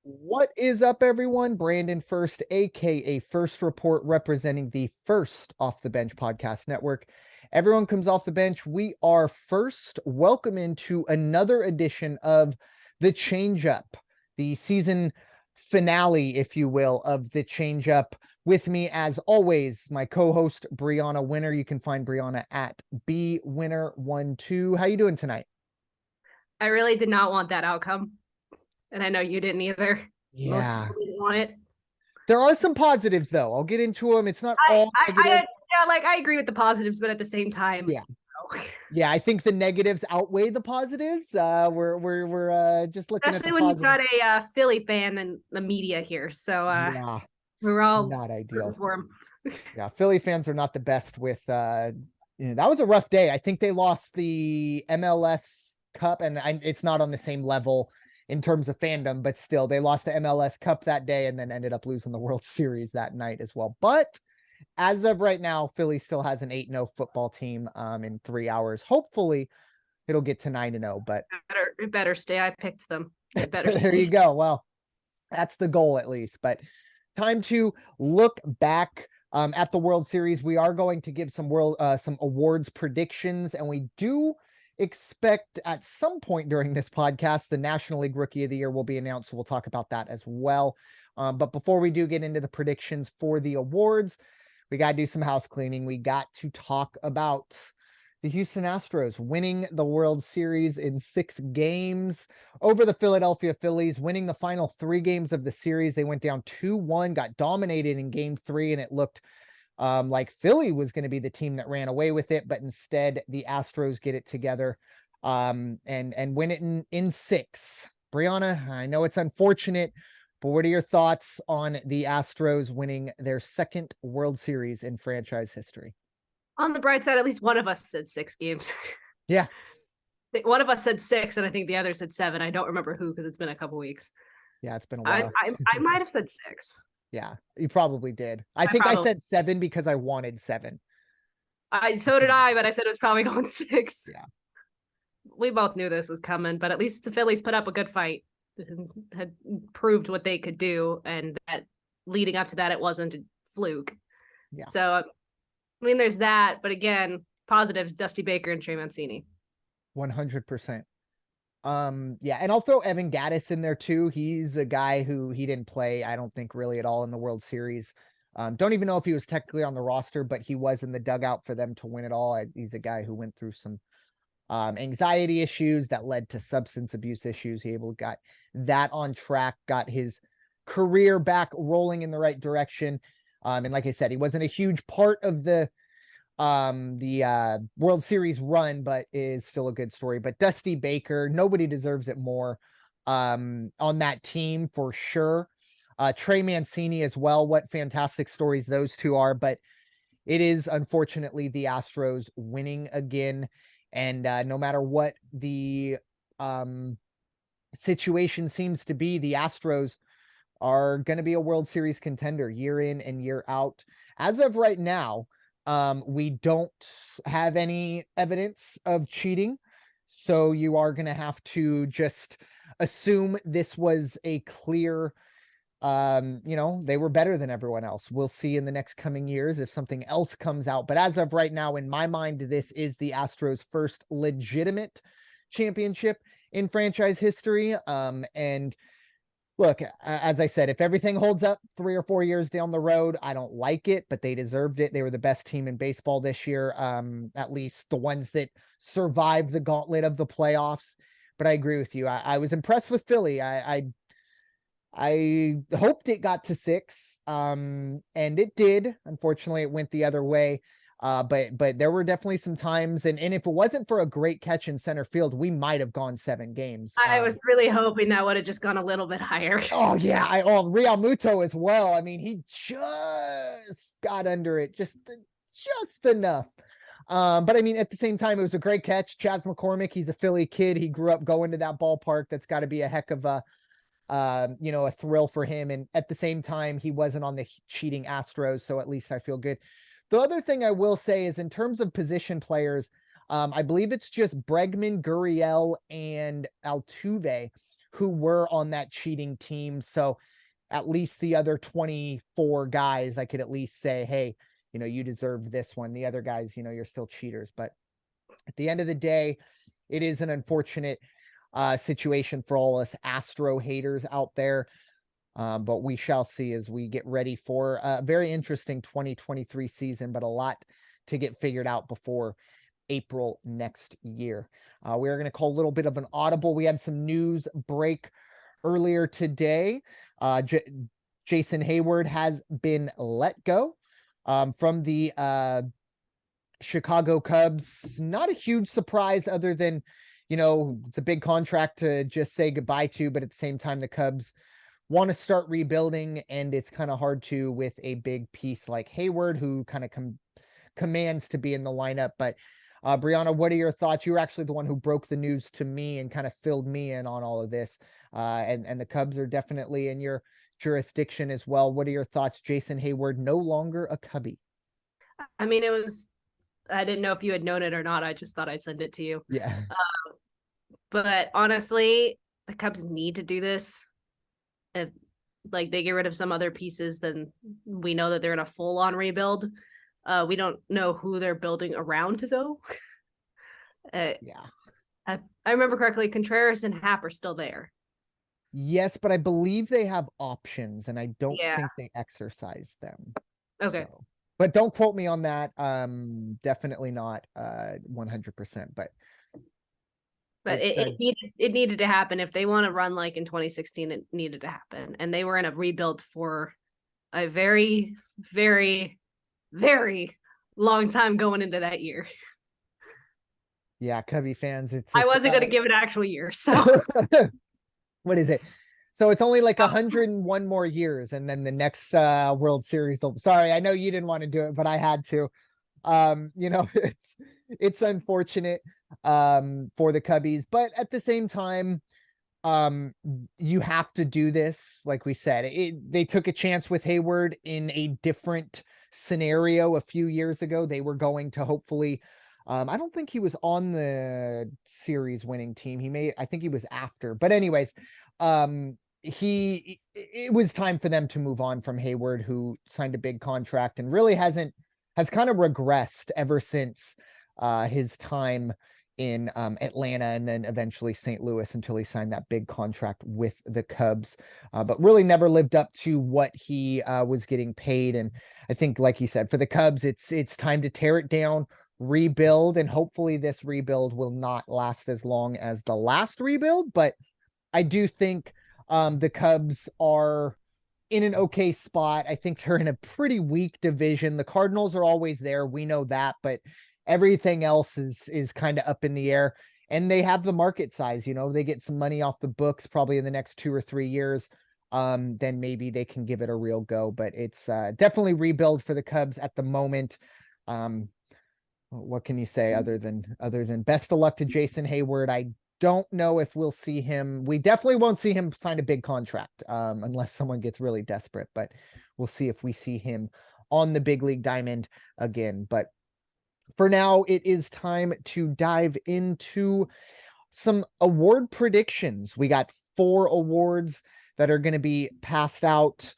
What is up, everyone? Brandon Ferst, aka First Report, representing the First Off the Bench podcast network. Everyone comes off the bench. We are first. Welcome into another edition of the Changeup, the season finale, if you will, of the Changeup. With me, as always, my co-host Bryanna Winner. You can find Bryanna at bwinner12. How you doing tonight? I really did not want that outcome. And I know you didn't either. Most Yeah. people didn't want it. There are some positives, though. I'll get into them. It's not all negative. I agree with the positives, but at the same time, Yeah. Yeah, I think the negatives outweigh the positives. We're just looking at the especially when you've positive. got a Philly fan and the media here. So Yeah, we were all not rooting ideal. for him. Yeah, Philly fans are not the best with that was a rough day. I think they lost the MLS Cup, and it's not on the same level in terms of fandom, but still they lost the MLS Cup that day and then ended up losing the World Series that night as well. But as of right now, Philly still has an 8-0 football team in 3 hours. Hopefully it'll get to 9-0, but It better stay. I picked them. It better there you stay. go. Well, that's the goal at least. But time to look back at the World Series. We are going to give some some awards predictions, and we do expect at some point during this podcast the National League Rookie of the Year will be announced. So we'll talk about that as well. But before we do get into the predictions for the awards, we got to do some house cleaning. We got to talk about the Houston Astros winning the World Series in 6 games over the Philadelphia Phillies, winning the final 3 games of the series. They went down 2-1, got dominated in game 3, and it looked like Philly was going to be the team that ran away with it, but instead the Astros get it together and win it in 6. Bryanna, I know it's unfortunate, but what are your thoughts on the Astros winning their 2nd World Series in franchise history? On the bright side, at least one of us said 6 games. Yeah. One of us said 6, and I think the other said 7. I don't remember who because it's been a couple weeks. Yeah, it's been a I, while. I I might have said 6. Yeah, you probably did. I I think I probably said 7 because I wanted 7. so did I, but I said it was probably going 6. Yeah. We both knew this was coming, but at least the Phillies put up a good fight, had proved what they could do, and that leading up to that, it wasn't a fluke. Yeah. So, I mean, there's that, but again, positives: Dusty Baker and Trey Mancini. 100%. Yeah, and I'll throw Evan Gattis in there too. He's a guy who he didn't play, I don't think, really at all in the World Series. Don't even know if he was technically on the roster, but he was in the dugout for them to win it all. He's a guy who went through some anxiety issues that led to substance abuse issues. He got that on track, got his career back rolling in the right direction. And like I said, he wasn't a huge part of the World Series run, but is still a good story. But Dusty Baker, nobody deserves it more on that team for sure. Trey Mancini as well. What fantastic stories those two are, but it is unfortunately the Astros winning again. And no matter what the situation seems to be, the Astros are going to be a World Series contender year in and year out. As of right now, we don't have any evidence of cheating. So you are going to have to just assume this was a clear, they were better than everyone else. We'll see in the next coming years if something else comes out. But as of right now, in my mind, this is the Astros' first legitimate championship in franchise history. And look, as I said, if everything holds up 3 or 4 years down the road, I don't like it, but they deserved it. They were the best team in baseball this year, at least the ones that survived the gauntlet of the playoffs. But I agree with you. I was impressed with Philly. I hoped it got to 6, and it did. Unfortunately, it went the other way. But there were definitely some times, and if it wasn't for a great catch in center field, we might have gone 7 games. I was really hoping that would have just gone a little bit higher. Oh yeah, Real Muto as well. I mean, he just got under it just enough. But I mean, at the same time, it was a great catch. Chas McCormick, he's a Philly kid. He grew up going to that ballpark. That's got to be a heck of a a thrill for him. And at the same time, he wasn't on the cheating Astros, so at least I feel good. The other thing I will say is in terms of position players, I believe it's just Bregman, Gurriel, and Altuve who were on that cheating team. So at least the other 24 guys, I could at least say, hey, you deserve this one. The other guys, you're still cheaters. But at the end of the day, it is an unfortunate situation for all us Astro haters out there. But we shall see as we get ready for a very interesting 2023 season, but a lot to get figured out before April next year. We're going to call a little bit of an audible. We had some news break earlier today. Jason Heyward has been let go from the Chicago Cubs. Not a huge surprise other than, it's a big contract to just say goodbye to, but at the same time, the Cubs want to start rebuilding, and it's kind of hard to with a big piece like Heyward, who kind of commands to be in the lineup. But Bryanna, what are your thoughts? You were actually the one who broke the news to me and kind of filled me in on all of this. And the Cubs are definitely in your jurisdiction as well. What are your thoughts? Jason Heyward no longer a Cubby. I mean, I didn't know if you had known it or not. I just thought I'd send it to you. Yeah. But honestly, the Cubs need to do this. If they get rid of some other pieces, then we know that they're in a full-on rebuild. We don't know who they're building around, though. Yeah. I remember correctly, Contreras and Happ are still there. Yes, but I believe they have options, and I don't think they exercise them. Okay. So. But don't quote me on that. Definitely not 100%. But it needed to happen. If they want to run like in 2016, it needed to happen. And they were in a rebuild for a very, very, very long time going into that year. Yeah, Cubby fans, I wasn't going to give it an actual year. So what is it? So it's only like 101 more years, and then the next World Series. Sorry, I know you didn't want to do it, but I had to. It's unfortunate for the Cubbies, but at the same time, you have to do this. Like we said, they took a chance with Heyward in a different scenario a few years ago. They were going to hopefully. I don't think he was on the series winning team. I think he was after. But anyways, it was time for them to move on from Heyward, who signed a big contract and really has kind of regressed ever since his time in Atlanta and then eventually St. Louis until he signed that big contract with the Cubs, but really never lived up to what he was getting paid. And I think, like he said, for the Cubs, it's time to tear it down, rebuild, and hopefully this rebuild will not last as long as the last rebuild. But I do think the Cubs are in an okay spot. I think they're in a pretty weak division. The Cardinals are always there. We know that, but everything else is kind of up in the air, and they have the market size. They get some money off the books probably in the next 2 or 3 years. Then maybe they can give it a real go, but it's definitely rebuild for the Cubs at the moment. What can you say other than best of luck to Jason Heyward? I don't know if we'll see him. We definitely won't see him sign a big contract unless someone gets really desperate, but we'll see if we see him on the big league diamond again. But for now, it is time to dive into some award predictions. We got 4 awards that are going to be passed out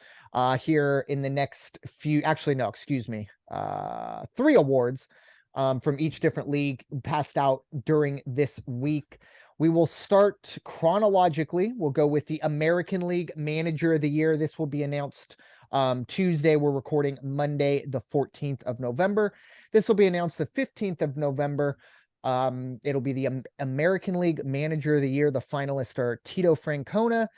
here in the next few. Actually, no, excuse me. 3 awards from each different league passed out during this week. We will start chronologically. We'll go with the American League Manager of the Year. This will be announced Tuesday. We're recording Monday, the 14th of November. This will be announced the 15th of November. It'll be the American League Manager of the Year. The finalists are Tito Francona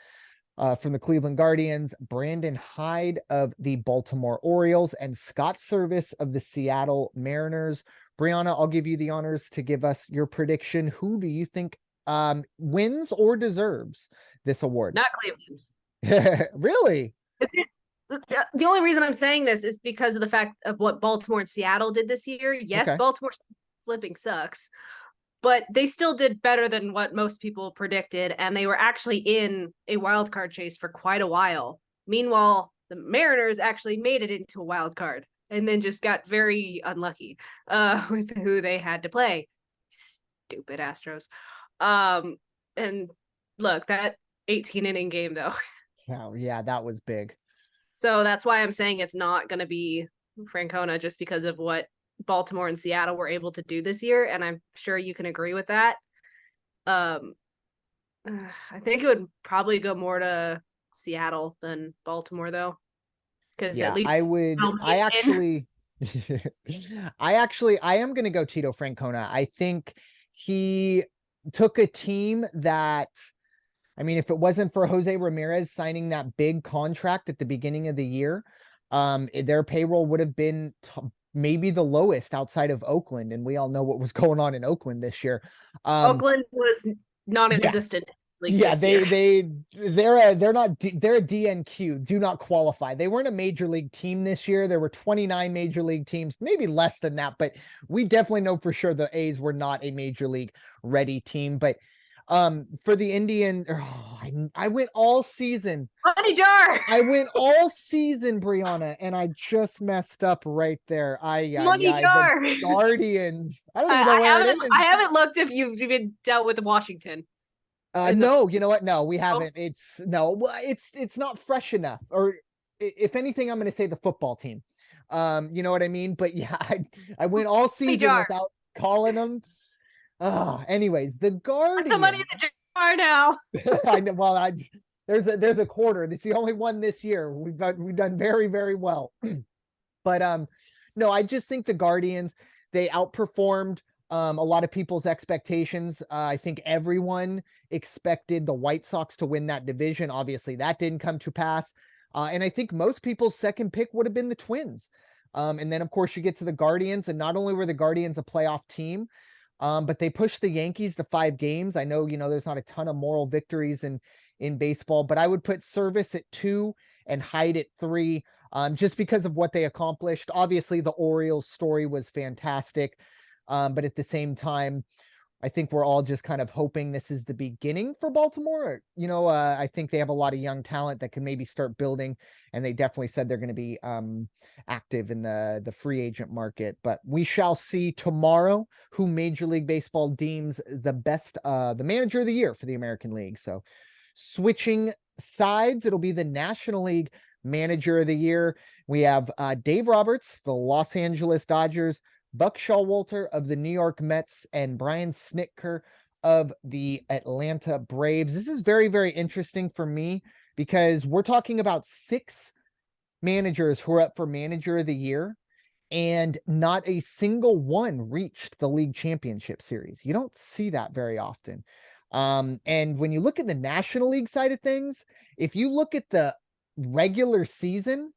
from the Cleveland Guardians, Brandon Hyde of the Baltimore Orioles, and Scott Service of the Seattle Mariners. Bryanna, I'll give you the honors to give us your prediction. Who do you think wins or deserves this award? Not Cleveland. Really? The only reason I'm saying this is because of the fact of what Baltimore and Seattle did this year. Yes, okay. Baltimore flipping sucks, but they still did better than what most people predicted, and they were actually in a wild card chase for quite a while. Meanwhile, the Mariners actually made it into a wild card and then just got very unlucky with who they had to play. Stupid Astros. And look, that 18 inning game though. Oh, yeah, that was big. So that's why I'm saying it's not going to be Francona, just because of what Baltimore and Seattle were able to do this year. And I'm sure you can agree with that. I think it would probably go more to Seattle than Baltimore though. Because at Yeah, least I would. I actually, I am going to go Tito Francona. I think he took a team that, I mean, if it wasn't for Jose Ramirez signing that big contract at the beginning of the year, their payroll would have been maybe the lowest outside of Oakland, and we all know what was going on in Oakland this year. Oakland was Yeah, non-existent league yeah, this year. they're not they're a DNQ, do not qualify. They weren't a major league team this year. There were 29 major league teams, maybe less than that, but we definitely know for sure the A's were not a major league ready team. But for the Indian, I went all season. Money jar. I went all season, Bryanna, and I just messed up right there. Money jar. The Guardians. I don't even know where it is. I haven't looked if you've even dealt with Washington. No, you know what? No, we Oh. haven't. It's not fresh enough. Or if anything, I'm going to say the football team. You know what I mean? But yeah, I went all season without calling them. Anyways, the Guardians. Some money in the jar now. I know. Well, there's a quarter. It's the only one this year. We've done very, very well. But no, I just think the Guardians, they outperformed a lot of people's expectations. I think everyone expected the White Sox to win that division. Obviously, that didn't come to pass. And I think most people's second pick would have been the Twins. And then, of course, you get to the Guardians, and not only were the Guardians a playoff team, but they pushed the Yankees to 5 games. I know, there's not a ton of moral victories in baseball, but I would put Service at 2 and Hyde at 3, just because of what they accomplished. Obviously, the Orioles story was fantastic. But at the same time, I think we're all just kind of hoping this is the beginning for Baltimore. I think they have a lot of young talent that can maybe start building, and they definitely said they're going to be active in the free agent market. But we shall see tomorrow who Major League Baseball deems the best, the manager of the year for the American League. So switching sides, it'll be the National League manager of the year. We have Dave Roberts, the Los Angeles Dodgers, Buck Showalter of the New York Mets, and Brian Snitker of the Atlanta Braves. This is very, very interesting for me because we're talking about 6 managers who are up for manager of the year, and not a single one reached the league championship series. You don't see that very often. And when you look at the National League side of things, if you look at the regular season,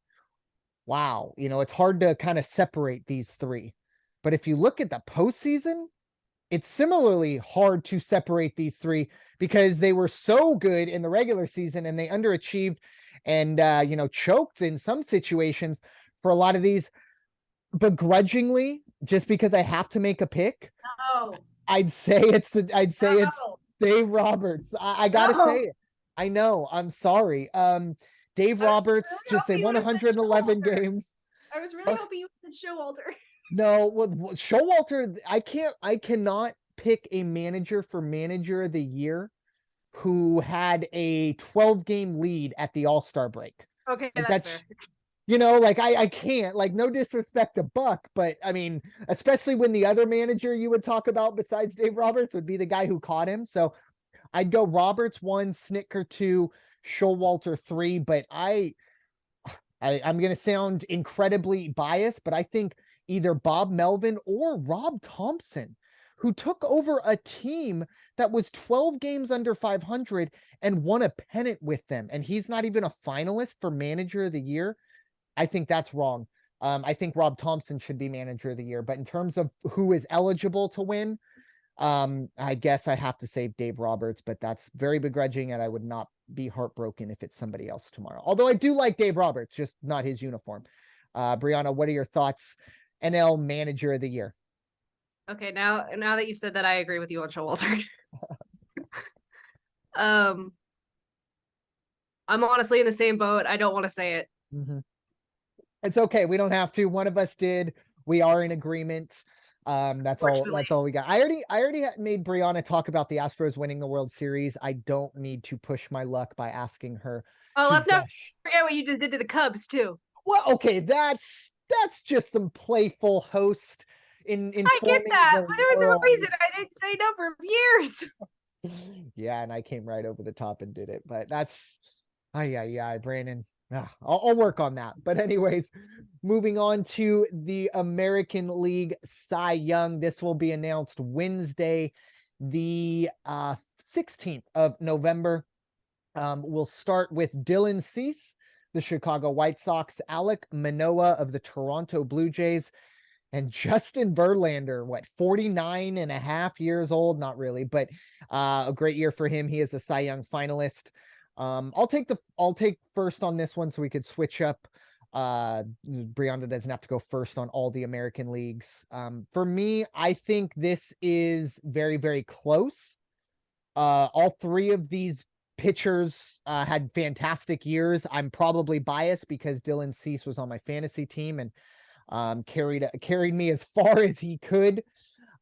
wow, it's hard to kind of separate these 3. But if you look at the postseason, it's similarly hard to separate these 3 because they were so good in the regular season and they underachieved and, choked in some situations for a lot of these. Begrudgingly, just because I have to make a pick, I'd say it's Dave Roberts. I gotta say it. I know. I'm sorry. Dave Roberts, they won 111 games. I was really hoping you would Showalter. No, well, Showalter, I cannot pick a manager for manager of the year who had a 12-game lead at the All-Star break. Okay, that's fair. I can't, no disrespect to Buck, but I mean, especially when the other manager you would talk about besides Dave Roberts would be the guy who caught him. So I'd go Roberts 1, Snitker 2, Showalter 3, but I'm going to sound incredibly biased, but I think either Bob Melvin or Rob Thompson, who took over a team that was 12 games under 500 and won a pennant with them, and he's not even a finalist for manager of the year. I think that's wrong. I think Rob Thompson should be manager of the year, but in terms of who is eligible to win, I guess I have to say Dave Roberts, but that's very begrudging, and I would not be heartbroken if it's somebody else tomorrow. Although I do like Dave Roberts, just not his uniform. Bryanna, what are your thoughts? NL manager of the year. Okay, now that you said that, I agree with you on Showalter. I'm honestly in the same boat. I don't want to say it. Mm-hmm. It's okay. We don't have to. One of us did. We are in agreement. That's all we got. I already made Bryanna talk about the Astros winning the World Series. I don't need to push my luck by asking her Oh, to let's not gush. forget what you just did to the Cubs too. Well, okay, that's just some playful host in I get informing that, the but there was a world. reason I didn't say no for years. Yeah, and I came right over the top and did it, but that's yeah, Brandon. I'll work on that. But anyways, moving on to the American League Cy Young. This will be announced Wednesday, the 16th of November. We'll start with Dylan Cease, the Chicago White Sox, Alek Manoah of the Toronto Blue Jays, and Justin Verlander, 49 and a half years old? Not really, but a great year for him. He is a Cy Young finalist. I'll take first on this one so we could switch up. Bryanna doesn't have to go first on all the American leagues. For me, I think this is very, very close. All three of these pitchers had fantastic years. I'm probably biased because Dylan Cease was on my fantasy team and carried me as far as he could.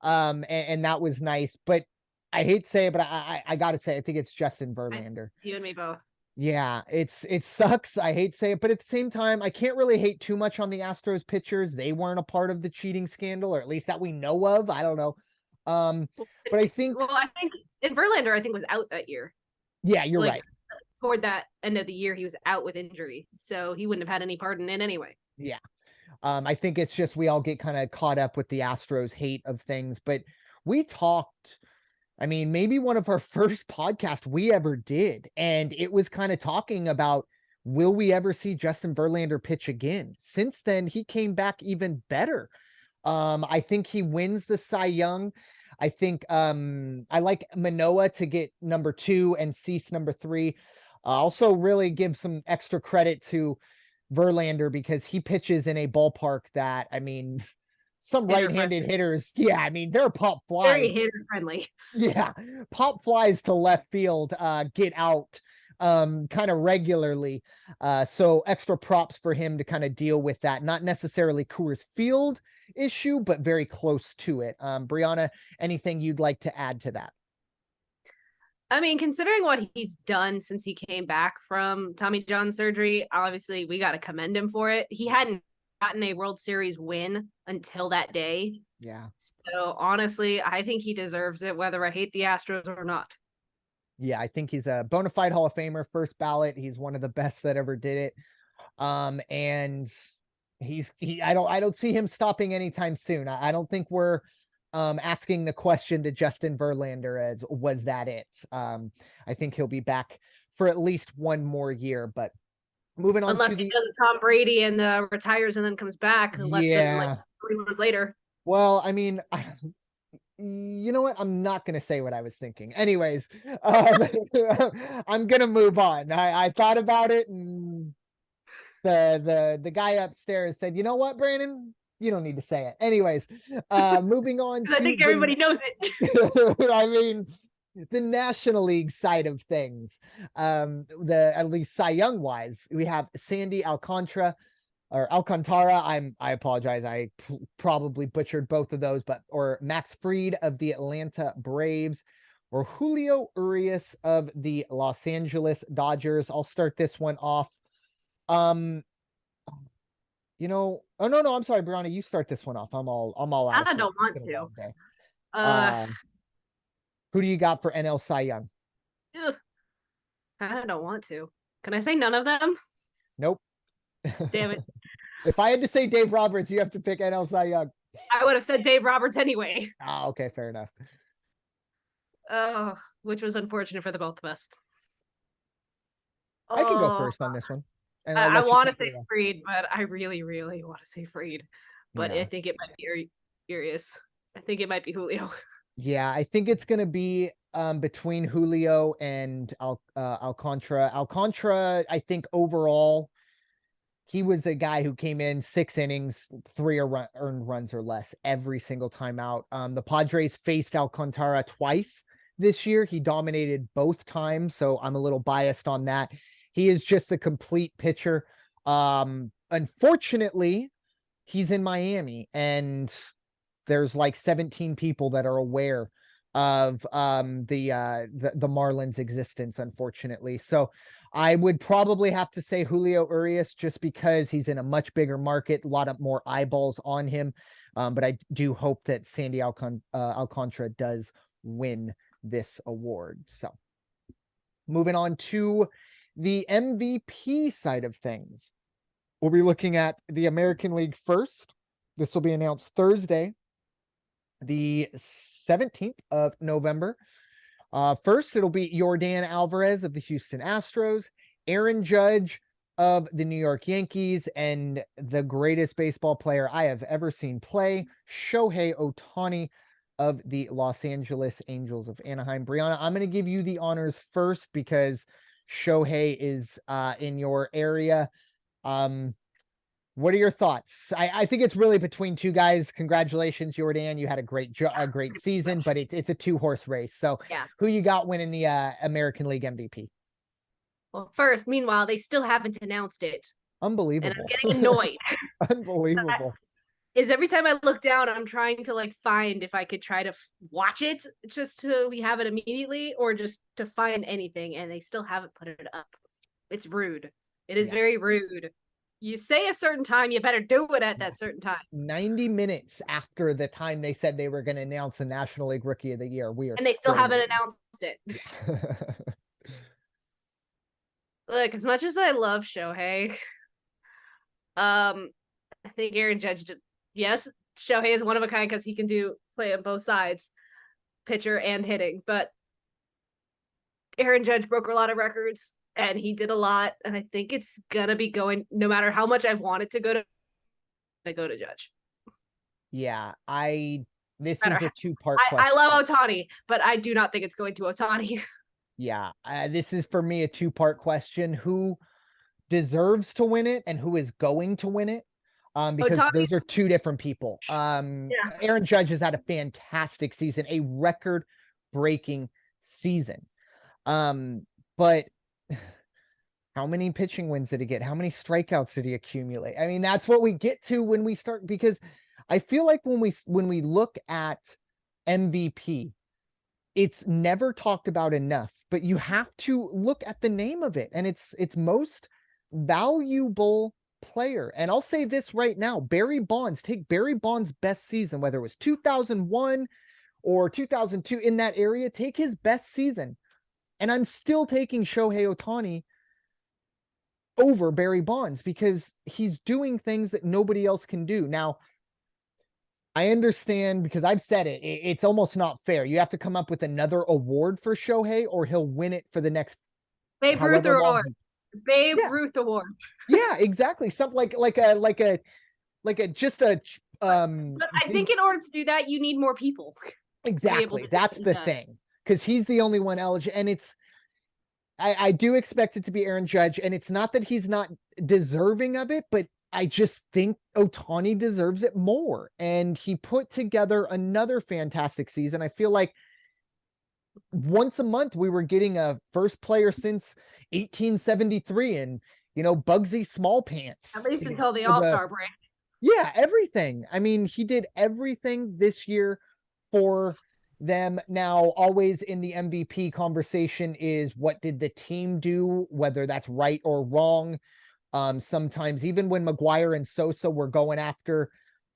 And that was nice, but I hate to say it, but I gotta say, I think it's Justin Verlander. You and me both. Yeah, it sucks. I hate to say it, but at the same time, I can't really hate too much on the Astros pitchers. They weren't a part of the cheating scandal, or at least that we know of. I don't know. But I think, Verlander, I think, was out that year. Yeah, you're right. Toward that end of the year, he was out with injury, so he wouldn't have had any part in it anyway. Yeah. I think it's just we all get kind of caught up with the Astros hate of things, but we talked, I mean, maybe one of our first podcasts we ever did, and it was kind of talking about, will we ever see Justin Verlander pitch again? Since then, he came back even better. I think he wins the Cy Young. I think I like Manoah to get number 2 and Cease number 3. Also really give some extra credit to Verlander because he pitches in a ballpark that, I mean, some right-handed hitters, yeah, I mean, they're pop flies. Very hitter friendly. Yeah, pop flies to left field, get out kind of regularly. So extra props for him to kind of deal with that. Not necessarily Coors Field issue, but very close to it. Bryanna, anything you'd like to add to that? I mean, considering what he's done since he came back from Tommy John surgery, obviously we got to commend him for it. He hadn't gotten a World Series win until that day. Yeah. So honestly, I think he deserves it, whether I hate the Astros or not. Yeah, I think he's a bona fide Hall of Famer, first ballot. He's one of the best that ever did it. And I don't see him stopping anytime soon. I don't think we're asking the question to Justin Verlander as, was that it? I think he'll be back for at least one more year, but moving on. Unless he does Tom Brady and retires and then comes back less than like 3 months later. Well, I mean, you know what? I'm not going to say what I was thinking. Anyways, I'm going to move on. I thought about it, and the guy upstairs said, you know what, Brandon? You don't need to say it. Anyways, moving on. I think everybody knows it. I mean, the National League side of things, at least Cy Young wise, we have Sandy Alcantara. I apologize. I probably butchered both of those, or Max Fried of the Atlanta Braves, or Julio Urias of the Los Angeles Dodgers. I'll start this one off. Oh no, I'm sorry, Bryanna, you start this one off. I'm all out. I don't want to. Who do you got for NL Cy Young? I don't want to. Can I say none of them? Nope. Damn it. If I had to say Dave Roberts, you have to pick NL Cy Young. I would have said Dave Roberts anyway. Oh, okay, fair enough. Oh, which was unfortunate for the both of us. I can go first on this one. And I want to say Fried, but I really, really want to say Fried. But yeah. I think it might be Urias. I think it might be Julio. Yeah, I think it's going to be between Julio and Alcantara. Alcantara, I think overall, he was a guy who came in 6 innings, 3 earned runs or less every single time out. The Padres faced Alcantara twice this year. He dominated both times, so I'm a little biased on that. He is just a complete pitcher. Unfortunately, he's in Miami, and there's like 17 people that are aware of the Marlins existence, unfortunately. So I would probably have to say Julio Urias, just because he's in a much bigger market, a lot of more eyeballs on him. But I do hope that Sandy Alcantara does win this award. So moving on to the MVP side of things, we'll be looking at the American League first. This will be announced Thursday, the 17th of November. First, it'll be Yordan Alvarez of the Houston Astros, Aaron Judge of the New York Yankees, and the greatest baseball player I have ever seen play, Shohei Ohtani of the Los Angeles Angels of Anaheim. Bryanna, I'm going to give you the honors first because Shohei is in your area. What are your thoughts? I think it's really between two guys. Congratulations, Yordan. You had a great season, but it's a 2-horse race. So yeah, who you got winning the American League MVP? Well, first, meanwhile, they still haven't announced it. Unbelievable. And I'm getting annoyed. Unbelievable. Is every time I look down, I'm trying to like find if I could try to watch it just to we have it immediately, or just to find anything, and they still haven't put it up. It's rude. It is very rude. You say a certain time, you better do it at that certain time. 90 minutes after the time they said they were going to announce the National League Rookie of the Year, and they still haven't announced it. Look, as much as I love Shohei, I think Aaron Judge did. Yes, Shohei is one of a kind because he can play on both sides, pitcher and hitting. But Aaron Judge broke a lot of records, and he did a lot. And I think it's gonna be going, no matter how much I want it to go to Judge. Yeah, this is a 2-part question. I love Ohtani, but I do not think it's going to Ohtani. Yeah, this is for me a 2-part question. Who deserves to win it and who is going to win it? Because Ohtani. Those are two different people. Aaron Judge has had a fantastic season, a record-breaking season. But how many pitching wins did he get? How many strikeouts did he accumulate? I mean, that's what we get to when we start, because I feel like when we look at MVP, it's never talked about enough, but you have to look at the name of it, and it's most valuable player. And I'll say this right now, Barry Bonds, take Barry Bonds' best season, whether it was 2001 or 2002, in that area, take his best season, and I'm still taking Shohei Ohtani over Barry Bonds because he's doing things that nobody else can do. Now, I understand, because I've said it's almost not fair. You have to come up with another award for Shohei, or he'll win it for the next Babe Ruth Award. Babe Ruth Award. Yeah, exactly. Something like a But I think in order to do that, you need more people. Exactly. That's the thing. Because he's the only one eligible. And I do expect it to be Aaron Judge. And it's not that he's not deserving of it, but I just think Ohtani deserves it more. And he put together another fantastic season. I feel like once a month we were getting a first player since 1873 and, Bugsy Small Pants. At least until the All-Star break. Yeah, everything. I mean, he did everything this year for them. Now, always in the MVP conversation is what did the team do, whether that's right or wrong. Sometimes even when McGuire and Sosa were going after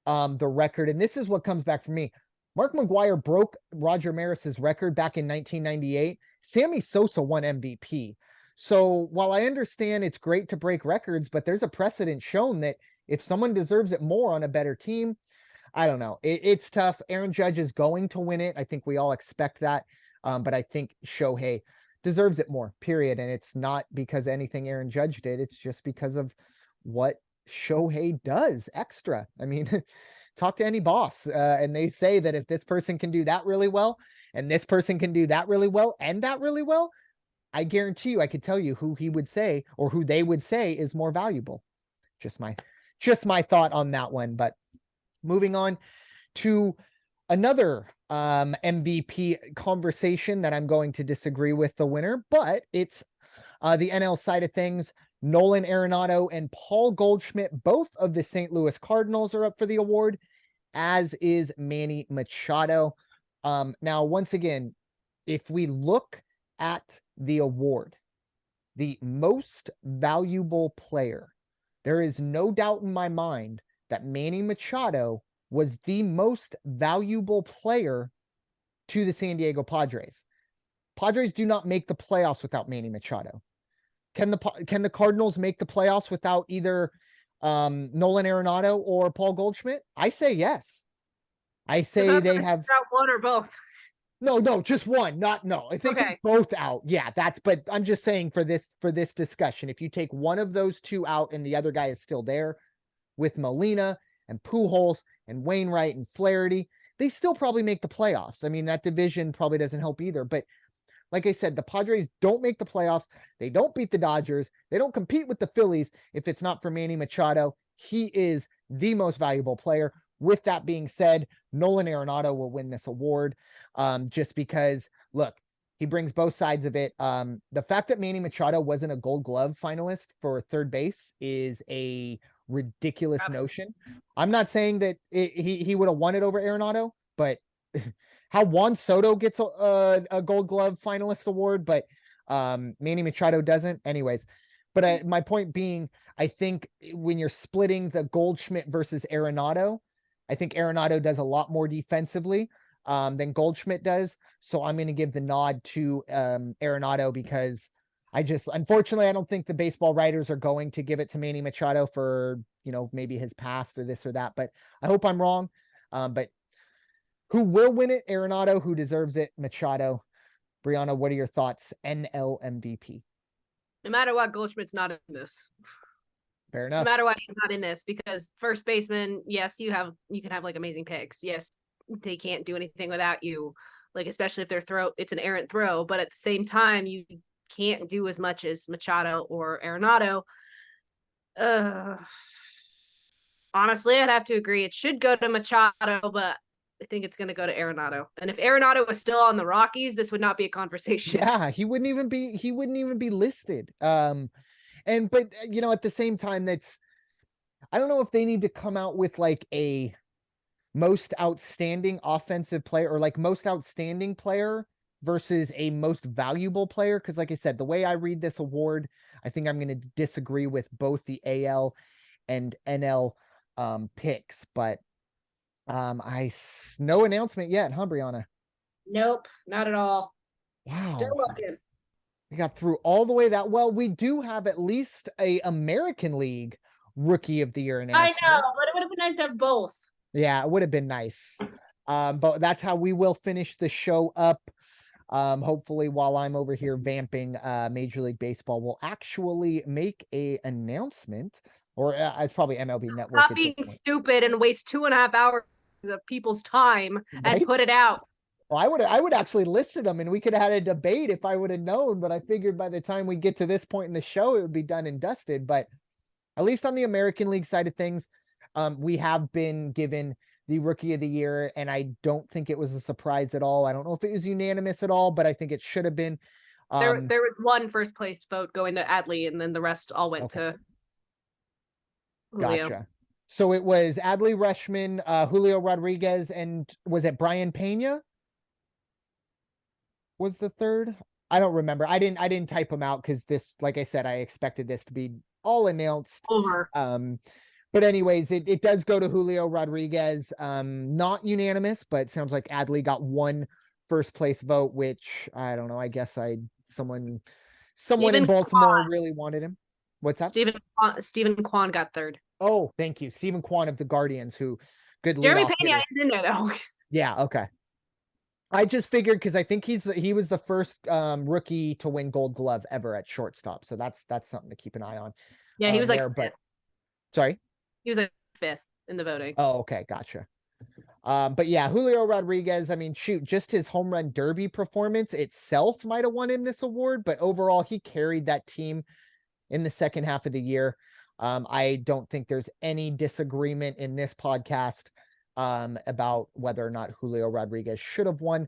the record, and this is what comes back for me. Mark McGuire broke Roger Maris's record back in 1998. Sammy Sosa won MVP. So while I understand it's great to break records, but there's a precedent shown that if someone deserves it more on a better team, I don't know. It's tough. Aaron Judge is going to win it. I think we all expect that. But I think Shohei deserves it more, period. And it's not because anything Aaron Judge did. It's just because of what Shohei does extra. I mean, talk to any boss and they say that if this person can do that really well, and this person can do that really well, and that really well, I guarantee you, I could tell you who he would say, or who they would say is more valuable. Just my thought on that one. But moving on to another MVP conversation that I'm going to disagree with the winner, but it's the NL side of things. Nolan Arenado and Paul Goldschmidt, both of the St. Louis Cardinals, are up for the award. as is Manny Machado. Now, once again, if we look at the award, the most valuable player, there is no doubt in my mind that Manny Machado was the most valuable player to the San Diego Padres. Padres do not make the playoffs without Manny Machado. Can the Cardinals make the playoffs without either Nolan Arenado or Paul Goldschmidt? I say yes. I say they have out one or both. No, just one. Not no. If they take both out, yeah, but I'm just saying for this discussion, if you take one of those two out and the other guy is still there with Molina and Pujols and Wainwright and Flaherty, they still probably make the playoffs. I mean, that division probably doesn't help either. But like I said, the Padres don't make the playoffs. They don't beat the Dodgers. They don't compete with the Phillies if it's not for Manny Machado. He is the most valuable player. With that being said, Nolan Arenado will win this award just because, look, he brings both sides of it. The fact that Manny Machado wasn't a Gold Glove finalist for third base is a ridiculous notion. I'm not saying that he would have won it over Arenado, but how Juan Soto gets a Gold Glove finalist award, but Manny Machado doesn't. Anyways, but my point being, I think when you're splitting the Goldschmidt versus Arenado, I think Arenado does a lot more defensively than Goldschmidt does. So I'm going to give the nod to Arenado because unfortunately, I don't think the baseball writers are going to give it to Manny Machado for, maybe his past or this or that, but I hope I'm wrong. But who will win it? Arenado. Who deserves it? Machado. Bryanna, what are your thoughts? NL MVP. No matter what, Goldschmidt's not in this. Fair enough. No matter what, he's not in this because first baseman, yes, you can have like amazing picks. Yes, they can't do anything without you. Like, especially if it's an errant throw, but at the same time, you can't do as much as Machado or Arenado. Honestly, I'd have to agree. It should go to Machado, but I think it's going to go to Arenado. And if Arenado was still on the Rockies, this would not be a conversation. Yeah, he wouldn't even be listed. But at the same time, I don't know if they need to come out with like a most outstanding offensive player or like most outstanding player versus a most valuable player. Cause like I said, the way I read this award, I think I'm going to disagree with both the AL and NL picks, but no announcement yet, huh, Bryanna? Nope, not at all. Wow. Still looking. We got through all the way that well. We do have at least a American League Rookie of the Year announcement. I know, but it would have been nice to have both. Yeah, it would have been nice. But that's how we will finish the show up. Hopefully while I'm over here vamping Major League Baseball, we'll actually make a announcement, or it's probably MLB Network. Stop being stupid and waste 2.5 hours of people's time and put it out. Well, I would actually listed them and we could have had a debate if I would have known, but I figured by the time we get to this point in the show, it would be done and dusted. But at least on the American League side of things, we have been given the Rookie of the Year, and I don't think it was a surprise at all. I don't know if it was unanimous at all, but I think it should have been. There was one first place vote going to Adley, and then the rest all went to Julio. Gotcha. So it was Adley Rutschman, Julio Rodriguez, and was it Brian Pena? Was the third? I don't remember. I didn't type them out because this, like I said, I expected this to be all announced. Over. But anyways, it does go to Julio Rodriguez. Not unanimous, but sounds like Adley got one first place vote, which I don't know. I guess someone in Baltimore really wanted him. What's that? Stephen Kwan got third. Oh, thank you. Stephen Kwan of the Guardians, who good Jeremy Pena is in there though. Yeah, okay. I just figured because I think he was the first rookie to win Gold Glove ever at shortstop. So that's something to keep an eye on. Yeah, he was sorry? He was like fifth in the voting. Oh, okay, gotcha. But yeah, Julio Rodriguez, I mean, shoot, just his home run derby performance itself might have won him this award, but overall he carried that team in the second half of the year. I don't think there's any disagreement in this podcast about whether or not Julio Rodriguez should have won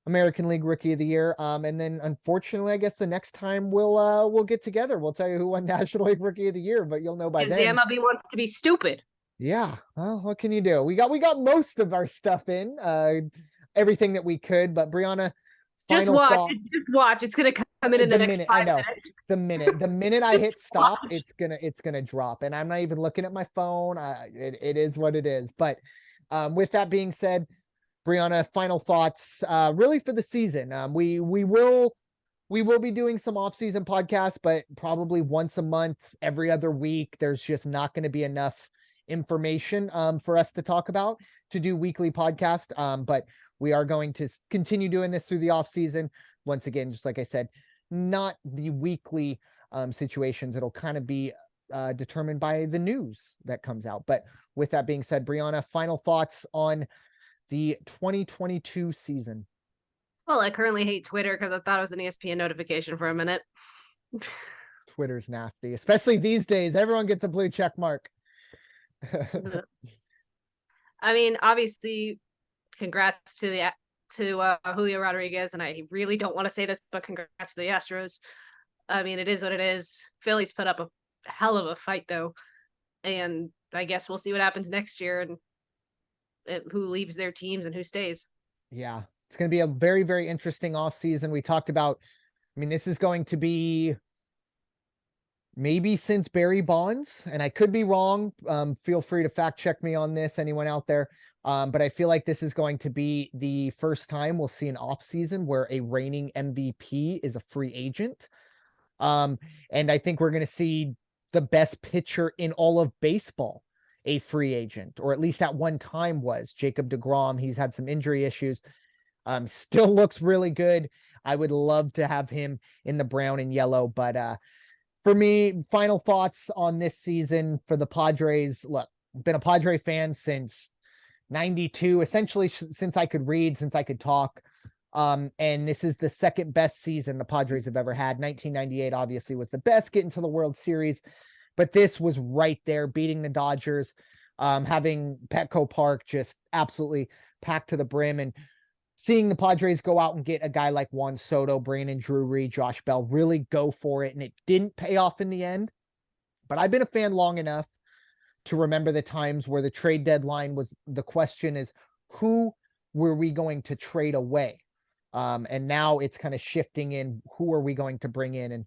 American League Rookie of the Year. And then unfortunately, I guess the next time we'll get together, we'll tell you who won National League Rookie of the Year, but you'll know by then. The MLB wants to be stupid. Yeah. Well, what can you do? We got most of our stuff in, everything that we could, but Bryanna, Just final watch. thoughts. Just watch. It's gonna come in The the next minute, I 5 know, minutes. the minute I Just hit watch. stop, it's gonna drop, and I'm not even looking at my phone. It is what it is. But with that being said, Bryanna, final thoughts, really for the season. We will be doing some off-season podcasts, but probably once a month, every other week. There's just not going to be enough information for us to talk about to do weekly podcast. But we are going to continue doing this through the off-season. Once again, just like I said, not the weekly situations. It'll kind of be determined by the news that comes out. But with that being said, Bryanna, final thoughts on the 2022 season. Well, I currently hate Twitter because I thought it was an ESPN notification for a minute. Twitter's nasty, especially these days. Everyone gets a blue check mark. I mean, obviously, congrats to Julio Rodriguez, and I really don't want to say this, but congrats to the Astros. I mean, it is what it is. Phillies put up a hell of a fight, though, and I guess we'll see what happens next year and who leaves their teams and who stays. Yeah, it's going to be a very, very interesting offseason. We talked about, I mean, this is going to be maybe since Barry Bonds, and I could be wrong. Feel free to fact check me on this, anyone out there. But I feel like this is going to be the first time we'll see an offseason where a reigning MVP is a free agent. And I think we're going to see the best pitcher in all of baseball a free agent, or at least at one time was Jacob deGrom. He's had some injury issues. Still looks really good. I would love to have him in the brown and yellow, but for me, final thoughts on this season for the Padres. Look, I've been a Padre fan since 92, essentially since I could read, since I could talk. And this is the second best season the Padres have ever had. 1998 obviously was the best, getting to the World Series, but this was right there, beating the Dodgers, having Petco Park just absolutely packed to the brim, and seeing the Padres go out and get a guy like Juan Soto, Brandon Drury, Josh Bell, really go for it. And it didn't pay off in the end, but I've been a fan long enough to remember the times where the trade deadline was, the question is, who were we going to trade away? And now it's kind of shifting in, who are we going to bring in? And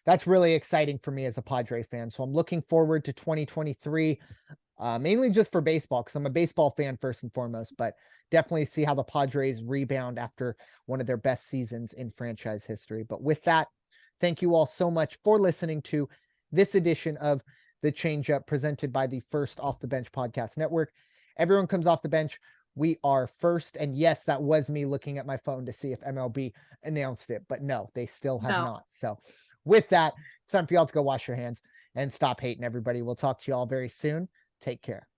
that's really exciting for me as a Padre fan. So I'm looking forward to 2023, mainly just for baseball, because I'm a baseball fan first and foremost, but definitely see how the Padres rebound after one of their best seasons in franchise history. But with that, thank you all so much for listening to this edition of the Changeup presented by the First Off the Bench Podcast Network. Everyone comes off the bench. We are first. And yes, that was me looking at my phone to see if MLB announced it, but no, they still have not. So with that, it's time for y'all to go wash your hands and stop hating everybody. We'll talk to you all very soon. Take care.